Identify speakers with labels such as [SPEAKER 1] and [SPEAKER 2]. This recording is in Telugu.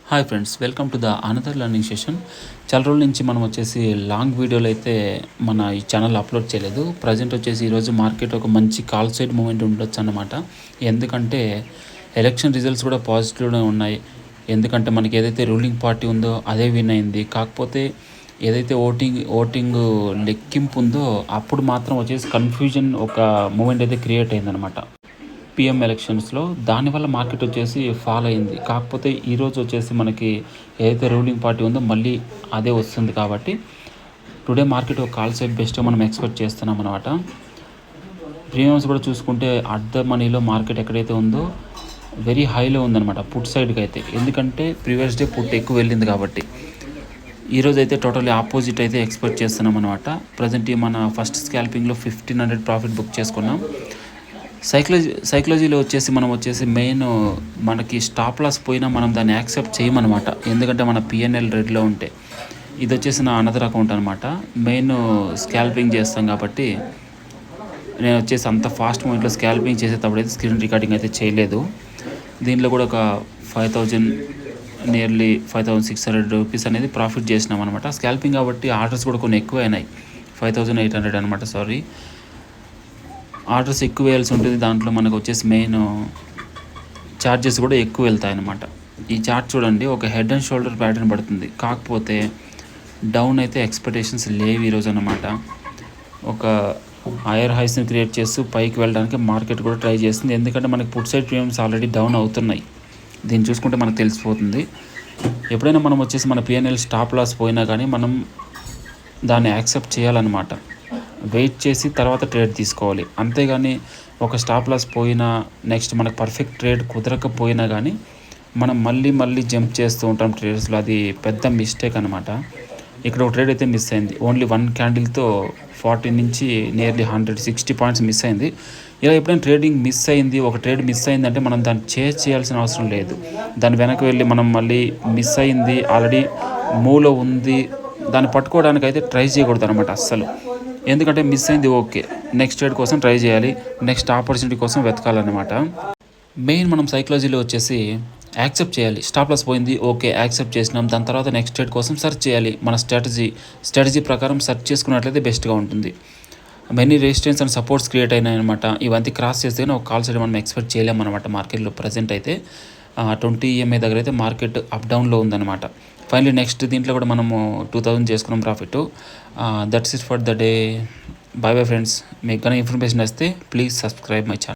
[SPEAKER 1] Hi friends, welcome to the another learning session. చాలా రోజుల నుంచి మనం వచ్చేసి లాంగ్ వీడియోలు అయితే మన ఈ ఛానల్ అప్లోడ్ చేయలేదు. ప్రజెంట్ వచ్చేసి ఈరోజు మార్కెట్ ఒక మంచి కాల్ సైడ్ మూమెంట్ ఉండొచ్చు అన్నమాట. ఎందుకంటే ఎలక్షన్ రిజల్ట్స్ కూడా పాజిటివ్గా ఉన్నాయి. ఎందుకంటే మనకి ఏదైతే రూలింగ్ పార్టీ ఉందో అదే విన్ అయింది. కాకపోతే ఏదైతే ఓటింగ్ లెక్కింపు ఉందో అప్పుడు మాత్రం వచ్చేసి కన్ఫ్యూజన్ ఒక మూమెంట్ అయితే క్రియేట్ అయిందనమాట పిఎం ఎలక్షన్స్లో. దానివల్ల మార్కెట్ వచ్చేసి ఫాల్ అయింది. కాకపోతే ఈరోజు వచ్చేసి మనకి ఏదైతే రూలింగ్ పార్టీ ఉందో మళ్ళీ అదే వస్తుంది. కాబట్టి టుడే మార్కెట్ ఒక కాల్ సైడ్ బెస్ట్ మనం ఎక్స్పెక్ట్ చేస్తున్నాం అనమాట. ప్రీమియమ్స్ కూడా చూసుకుంటే అట్ ద మనీలో మార్కెట్ ఎక్కడైతే ఉందో వెరీ హైలో ఉందన్నమాట పుట్ సైడ్కి అయితే. ఎందుకంటే ప్రీవియస్ డే పుట్ ఎక్కువ వెళ్ళింది కాబట్టి. ఈరోజు అయితే టోటల్లీ ఆపోజిట్ అయితే ఎక్స్పెక్ట్ చేస్తున్నాం అనమాట. ప్రజెంట్ మన ఫస్ట్ స్కాల్పింగ్లో 1500 ప్రాఫిట్ బుక్ చేసుకున్నాం. సైకాలజీలో మనం వచ్చేసి మెయిన్ మనకి స్టాప్ లాస్ పోయినా మనం దాన్ని యాక్సెప్ట్ చేయమన్నమాట. ఎందుకంటే మన పిఎన్ఎల్ రెడ్లో ఉంటే. ఇది వచ్చేసి నా అనదర్ అకౌంట్ అనమాట. మెయిన్ స్కాల్పింగ్ చేస్తాం కాబట్టి నేను వచ్చేసి అంత ఫాస్ట్ మూమెంట్లో స్కాల్పింగ్ చేసేటప్పుడు అయితే స్క్రీన్ రికార్డింగ్ అయితే చేయలేదు. దీంట్లో కూడా ఒక 5000 నియర్లీ 5600 రూపీస్ అనేది ప్రాఫిట్ చేసినాం అనమాట. స్కాల్పింగ్ కాబట్టి ఆర్డర్స్ కూడా కొన్ని ఎక్కువ అయినాయి. 5800 అనమాట. సారీ, ఆర్డర్స్ ఎక్కువ వేయాల్సి ఉంటుంది. దాంట్లో మనకు వచ్చేసి మెయిన్ ఛార్జెస్ కూడా ఎక్కువ వెళ్తాయి అన్నమాట. ఈ చార్ట్ చూడండి, ఒక హెడ్ అండ్ షోల్డర్ ప్యాటర్న్ పడుతుంది. కాకపోతే డౌన్ అయితే ఎక్స్పెక్టేషన్స్ లేవు ఈరోజు అన్నమాట. ఒక హైయర్ హైస్ని క్రియేట్ చేస్తూ పైకి వెళ్ళడానికి మార్కెట్ కూడా ట్రై చేస్తుంది. ఎందుకంటే మనకి put side premiums already down అవుతున్నాయి. దీన్ని చూసుకుంటే మనకు తెలిసిపోతుంది. ఎప్పుడైనా మనం వచ్చేసి మన పిఎన్ఎల్ స్టాప్ లాస్ పోయినా కానీ మనం దాన్ని యాక్సెప్ట్ చేయాలన్నమాట. వెయిట్ చేసి తర్వాత ట్రేడ్ తీసుకోవాలి. అంతేగాని ఒక స్టాప్ లాస్ పోయినా నెక్స్ట్ మనకు పర్ఫెక్ట్ ట్రేడ్ కుదరకపోయినా కానీ మనం మళ్ళీ జంప్ చేస్తూ ఉంటాం ట్రేడ్స్లో. అది పెద్ద మిస్టేక్ అనమాట. ఇక్కడ ఒక ట్రేడ్ అయితే మిస్ అయింది. ఓన్లీ 1 క్యాండిల్తో 40 నుంచి నియర్లీ 160 పాయింట్స్ మిస్ అయింది. ఇలా ఎప్పుడైనా ట్రేడింగ్ మిస్ అయింది, ఒక ట్రేడ్ మిస్ అయిందంటే మనం దాన్ని చేయాల్సిన అవసరం లేదు. దాని వెనక్కి వెళ్ళి మనం మళ్ళీ మిస్ అయింది, ఆల్రెడీ మూవ్లో ఉంది, దాన్ని పట్టుకోవడానికి అయితే ట్రై చేయకూడదు అనమాట అస్సలు. ఎందుకంటే మిస్ అయింది, ఓకే, నెక్స్ట్ ట్రేడ్ కోసం ట్రై చేయాలి, నెక్స్ట్ ఆపర్చునిటీ కోసం వెతకాలన్నమాట. మెయిన్ మనం సైకాలజీలో వచ్చేసి యాక్సెప్ట్ చేయాలి. స్టాప్ లాస్ పోయింది, ఓకే, యాక్సెప్ట్ చేసినాం. దాని తర్వాత నెక్స్ట్ ట్రేడ్ కోసం సెర్చ్ చేయాలి. మన స్ట్రాటజీ ప్రకారం సెర్చ్ చేసుకున్నట్లయితే బెస్ట్గా ఉంటుంది. Many resistance and supports create అయినాయి అనమాట. ఇవన్నీ క్రాస్ చేస్తేనే ఒక కాల్ సైడ్ మనం ఎక్స్పెక్ట్ చేయలేమన్నమాట. మార్కెట్లో ప్రజెంట్ అయితే 20 EMA దగ్గర అయితే మార్కెట్ అప్ డౌన్లో ఉందన్నమాట. ఫైనలీ నెక్స్ట్ దీంట్లో కూడా మనము 2000 చేసుకున్నాం profit. That's it for the day. Bye friends. మీకు కానీ ఇన్ఫర్మేషన్ వస్తే ప్లీజ్ సబ్స్క్రైబ్ మై ఛానల్.